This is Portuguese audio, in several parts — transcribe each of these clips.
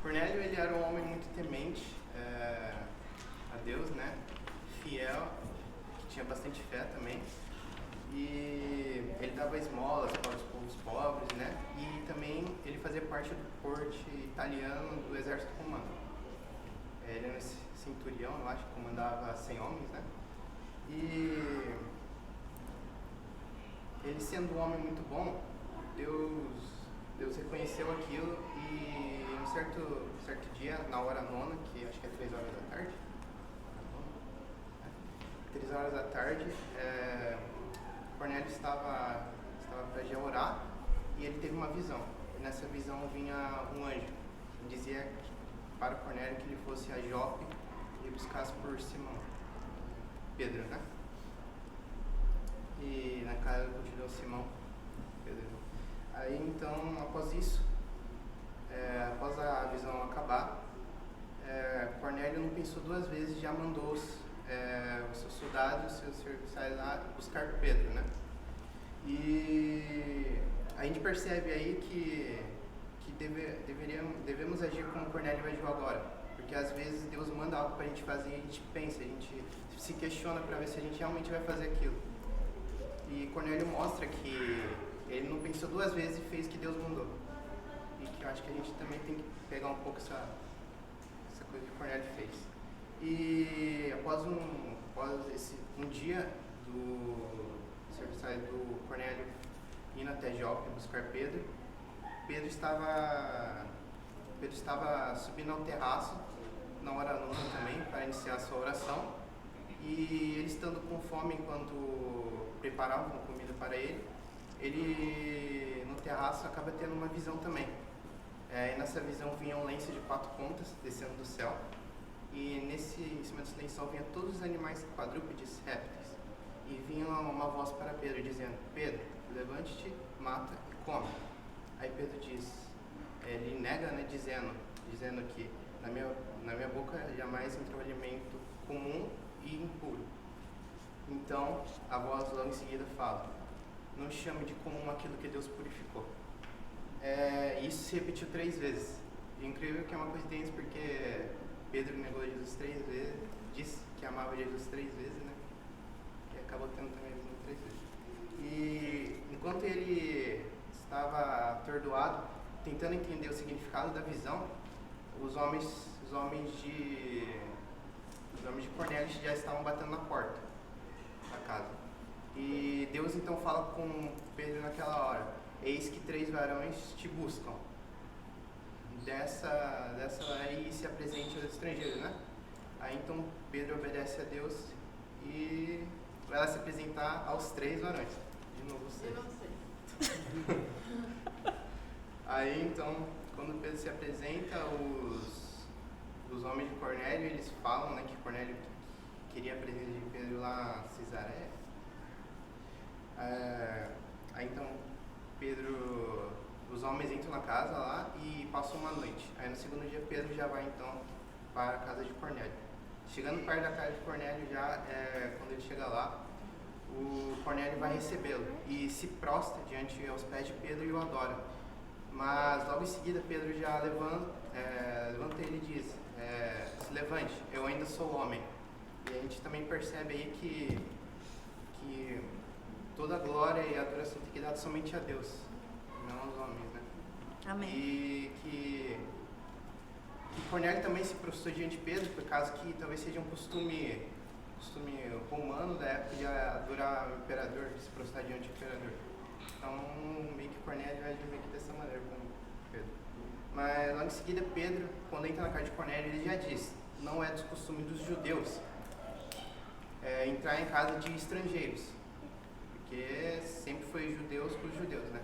Cornélio, ele era um homem muito temente a Deus, né? Fiel, que tinha bastante fé também. E ele dava esmolas para os povos pobres, né? E também ele fazia parte do corte italiano do exército romano. Ele era um centurião, eu acho, que comandava 100 homens, né? E ele sendo um homem muito bom, Deus reconheceu aquilo e um certo dia, na hora nona, que acho que é 3 horas da tarde, 3 horas da tarde, Cornélio estava para já orar e ele teve uma visão. E nessa visão vinha um anjo que dizia para Cornélio que ele fosse a Jope e buscasse por Simão, Pedro, né? E na casa continuou Simão, Pedro. Aí então, após isso, após a visão acabar, Cornélio não pensou 2 vezes, já mandou os seus soldados, os seus serviçais lá buscar Pedro, né? E a gente percebe aí que devemos agir como Cornélio agiu agora, porque às vezes Deus manda algo para a gente fazer e a gente pensa, a gente se questiona para ver se a gente realmente vai fazer aquilo. E Cornélio mostra que ele não pensou 2 vezes e fez o que Deus mandou. E que eu acho que a gente também tem que pegar um pouco essa coisa que Cornélio fez. E após um dia do serviçais do Cornélio indo até Jope buscar Pedro, Pedro estava subindo ao terraço na hora nona também para iniciar a sua oração. E ele estando com fome enquanto preparavam comida para ele no terraço acaba tendo uma visão também. E nessa visão vinha um lenço de 4 pontas descendo do céu. E em cima desse lençol vinha todos os animais quadrúpedes, répteis. E vinha uma voz para Pedro dizendo: Pedro, levante-te, mata e come. Aí Pedro ele nega, né, dizendo que na minha boca jamais entrou alimento comum e impuro. Então a voz logo em seguida fala: não chame de comum aquilo que Deus purificou. Isso se repetiu 3 vezes. E incrível que é uma coincidência, porque Pedro negou Jesus 3 vezes, disse que amava Jesus 3 vezes, né? E acabou tendo também a visão 3 vezes. E enquanto ele estava atordoado, tentando entender o significado da visão, os homens de Cornélio já estavam batendo na porta da casa. E Deus então fala com Pedro naquela hora: eis que 3 varões te buscam. Dessa aí se apresente aos estrangeiros, né? Aí então Pedro obedece a Deus e vai lá se apresentar aos 3 varões. De novo 6. Eu não sei. Aí então, quando Pedro se apresenta, os homens de Cornélio, eles falam, né, que Cornélio queria a presença de Pedro lá em Cesareia. Aí então os homens entram na casa lá e passam uma noite. Aí no segundo dia Pedro já vai então para a casa de Cornélio. Chegando perto da casa de Cornélio quando ele chega lá, o Cornélio vai recebê-lo e se prostra diante aos pés de Pedro e o adora. Mas logo em seguida Pedro já levanta ele e diz: se levante, eu ainda sou homem. E a gente também percebe aí que toda a glória e a adoração tem que dar somente a Deus, não aos homens, né? Amém. E que Cornélio também se prostrou diante de Pedro, por causa que talvez seja um costume romano da época de adorar o imperador, de se prostrar diante do imperador. Então, meio que Cornélio vai agir meio que dessa maneira com Pedro. Mas logo em seguida, Pedro, quando entra na casa de Cornélio, ele já diz: não é dos costumes dos judeus entrar em casa de estrangeiros, porque sempre foi judeus com os judeus, né?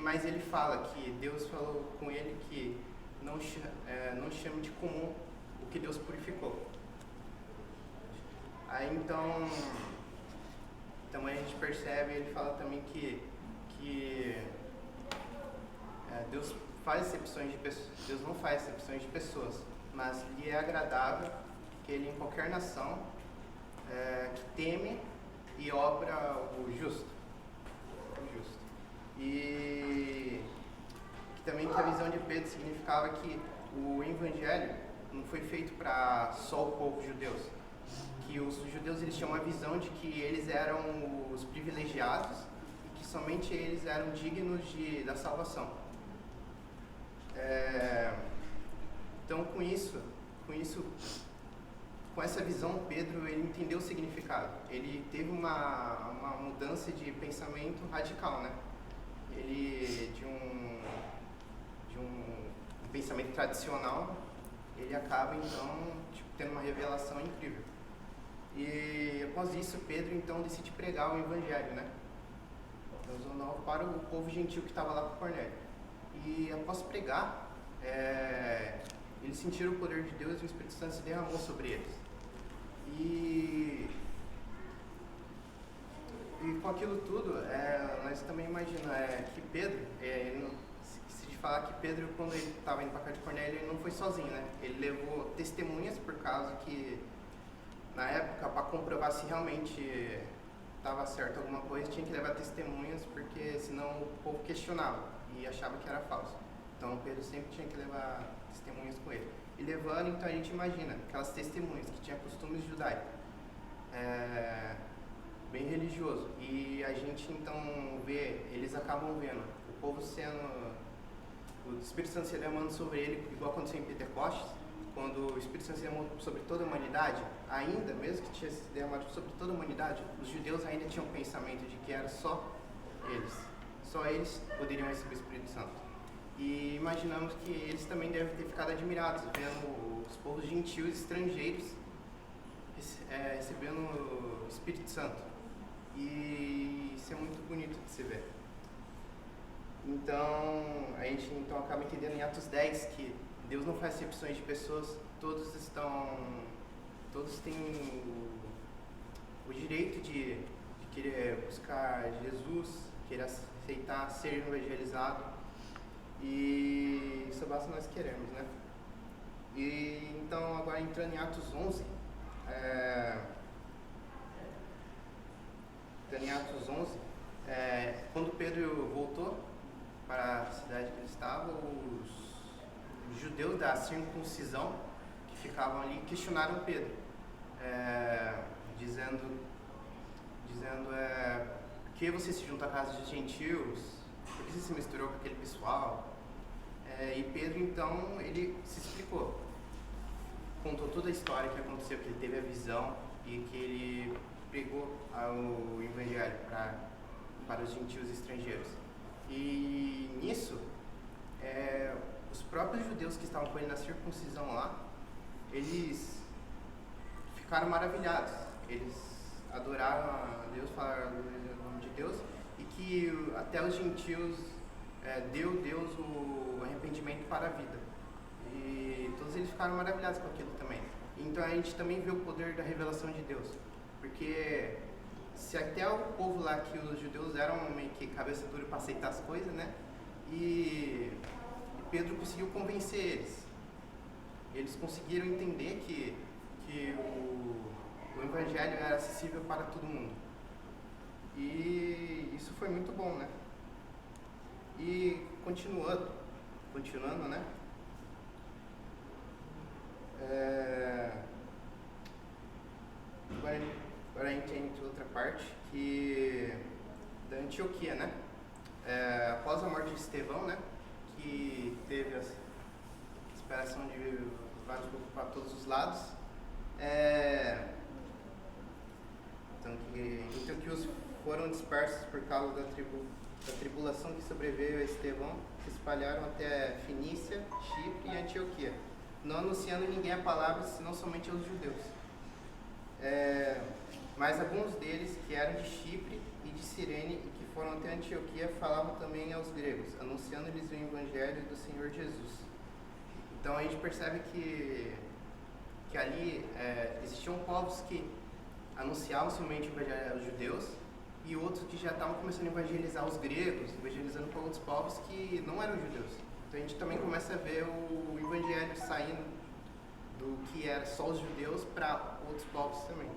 Mas ele fala que Deus falou com ele que não chame de comum o que Deus purificou. Aí então a gente percebe, ele fala também que Deus faz exceções de pessoas, Deus não faz exceções de pessoas, mas lhe é agradável que ele em qualquer nação que teme e obra o justo. E também que a visão de Pedro significava que o evangelho não foi feito para só o povo judeu, que os judeus eles tinham uma visão de que eles eram os privilegiados e que somente eles eram dignos da salvação. Então, com essa visão, Pedro ele entendeu o significado. Ele teve uma mudança de pensamento radical, né? Ele de um pensamento tradicional, ele acaba então tendo uma revelação incrível. E após isso, Pedro então decide pregar o evangelho, né? Para o povo gentil que estava lá com Cornélio. E após pregar, eles sentiram o poder de Deus e o Espírito Santo se derramou sobre eles. E com aquilo tudo, nós também imaginamos que Pedro, se de falar que Pedro, quando ele estava indo para a casa de Cornélio, ele não foi sozinho, né? Ele levou testemunhas por causa que, na época, para comprovar se realmente estava certo alguma coisa, tinha que levar testemunhas, porque senão o povo questionava e achava que era falso. Então Pedro sempre tinha que levar testemunhas com ele. E levando, então a gente imagina aquelas testemunhas que tinham costumes judaicos, bem religioso. E a gente então vê, eles acabam vendo o povo o Espírito Santo se derramando sobre ele, igual aconteceu em Pentecostes, quando o Espírito Santo se derramou sobre toda a humanidade, ainda, mesmo que tinha se derramado sobre toda a humanidade, os judeus ainda tinham o pensamento de que era só eles poderiam receber o Espírito Santo. E imaginamos que eles também devem ter ficado admirados, vendo os povos gentios estrangeiros recebendo o Espírito Santo. E isso é muito bonito de se ver. Então, a gente acaba entendendo em Atos 10 que Deus não faz exceções de pessoas, todos têm o direito de querer buscar Jesus, querer aceitar, ser evangelizado, e isso basta nós queremos, né? E então, agora entrando em Atos 11, quando Pedro voltou para a cidade que ele estava, os judeus da circuncisão que ficavam ali questionaram Pedro, dizendo por que você se junta à casa de gentios, por que você se misturou com aquele pessoal? E Pedro então ele se explicou, contou toda a história que aconteceu, que ele teve a visão e que ele pregou o evangelho para os gentios estrangeiros. E nisso, os próprios judeus que estavam com ele na circuncisão lá, eles ficaram maravilhados. Eles adoraram a Deus, falaram o nome de Deus, e que até os gentios deu Deus o arrependimento para a vida. E todos eles ficaram maravilhados com aquilo também. Então a gente também vê o poder da revelação de Deus. Porque se até o povo lá, que os judeus eram meio que cabeça dura para aceitar as coisas, né? E Pedro conseguiu convencer eles. Eles conseguiram entender que o evangelho era acessível para todo mundo. E isso foi muito bom, né? E continuando, né? Agora a gente entra em outra parte, da Antioquia, né? Após a morte de Estevão, né? Que teve a separação de vários grupos para todos os lados. Então que os foram dispersos por causa da tribulação que sobreveio a Estevão, se espalharam até Fenícia, Chipre e Antioquia, não anunciando ninguém a palavra, senão somente aos judeus. Mas alguns deles, que eram de Chipre e de Cirene e que foram até Antioquia, falavam também aos gregos, anunciando-lhes o evangelho do Senhor Jesus. Então a gente percebe que ali existiam povos que anunciavam somente o evangelho aos judeus, e outros que já estavam começando a evangelizar os gregos, evangelizando para outros povos que não eram judeus. Então a gente também começa a ver o evangelho saindo do que era só os judeus para outros povos também.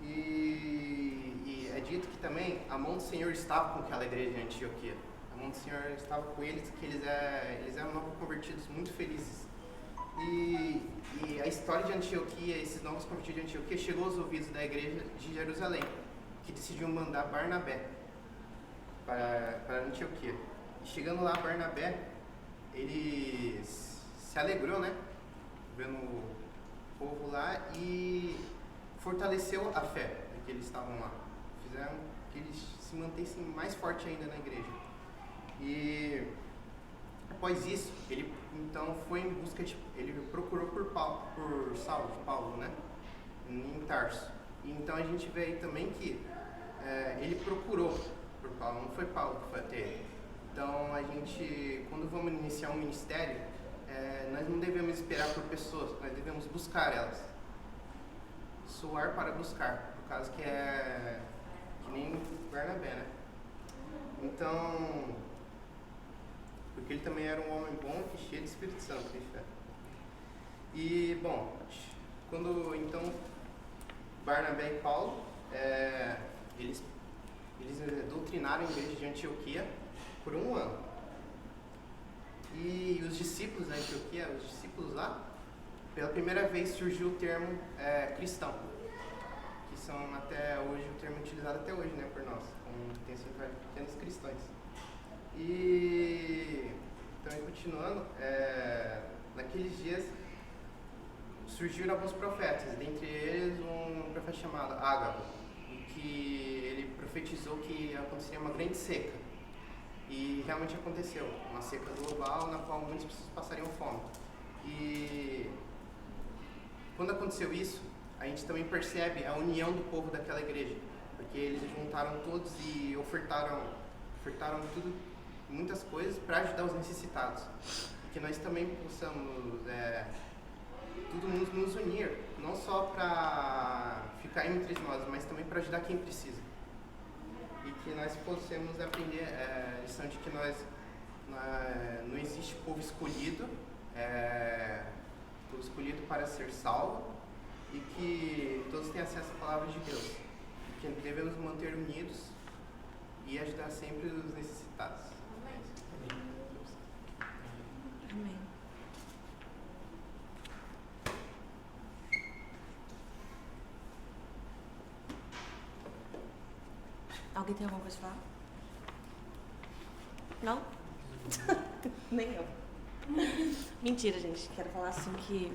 E é dito que também a mão do Senhor estava com aquela igreja de Antioquia. A onde o Senhor estava com eles, que eles eram novos convertidos muito felizes. E a história de Antioquia, esses novos convertidos de Antioquia, chegou aos ouvidos da igreja de Jerusalém, que decidiu mandar Barnabé para Antioquia. E chegando lá, Barnabé, ele se alegrou, né, vendo o povo lá, e fortaleceu a fé que eles estavam lá. Fizeram que eles se mantessem mais forte ainda na igreja. E após isso, ele então foi em busca de... Ele procurou por Paulo, né? Em Tarso. E então a gente vê aí também que ele procurou por Paulo, não foi Paulo que foi até ele. Então a gente, quando vamos iniciar um ministério, nós não devemos esperar por pessoas, nós devemos buscar elas. Suar para buscar, por causa que nem Barnabé, né? Então, porque ele também era um homem bom e cheio de Espírito Santo e fé. E, bom, quando então Barnabé e Paulo, eles doutrinaram a igreja de Antioquia por 1 ano. E os discípulos da Antioquia, os discípulos lá, pela primeira vez surgiu o termo cristão, que são até hoje o termo utilizado até hoje, né, por nós, como tem sido pequenos cristãos. E então, continuando, naqueles dias surgiram alguns profetas, dentre eles um profeta chamado Ágabo, que ele profetizou que aconteceria uma grande seca. E realmente aconteceu, uma seca global na qual muitas pessoas passariam fome. E quando aconteceu isso, a gente também percebe a união do povo daquela igreja, porque eles juntaram todos e ofertaram tudo, muitas coisas para ajudar os necessitados. Que nós também possamos todo mundo nos unir, não só para ficar entre nós, mas também para ajudar quem precisa. E que nós possamos aprender a lição de que não existe povo escolhido para ser salvo, e que todos têm acesso à palavra de Deus. E que devemos manter unidos e ajudar sempre os necessitados. Amém. Alguém tem alguma coisa pra falar? Não? Nem eu. Mentira, gente. Quero falar assim que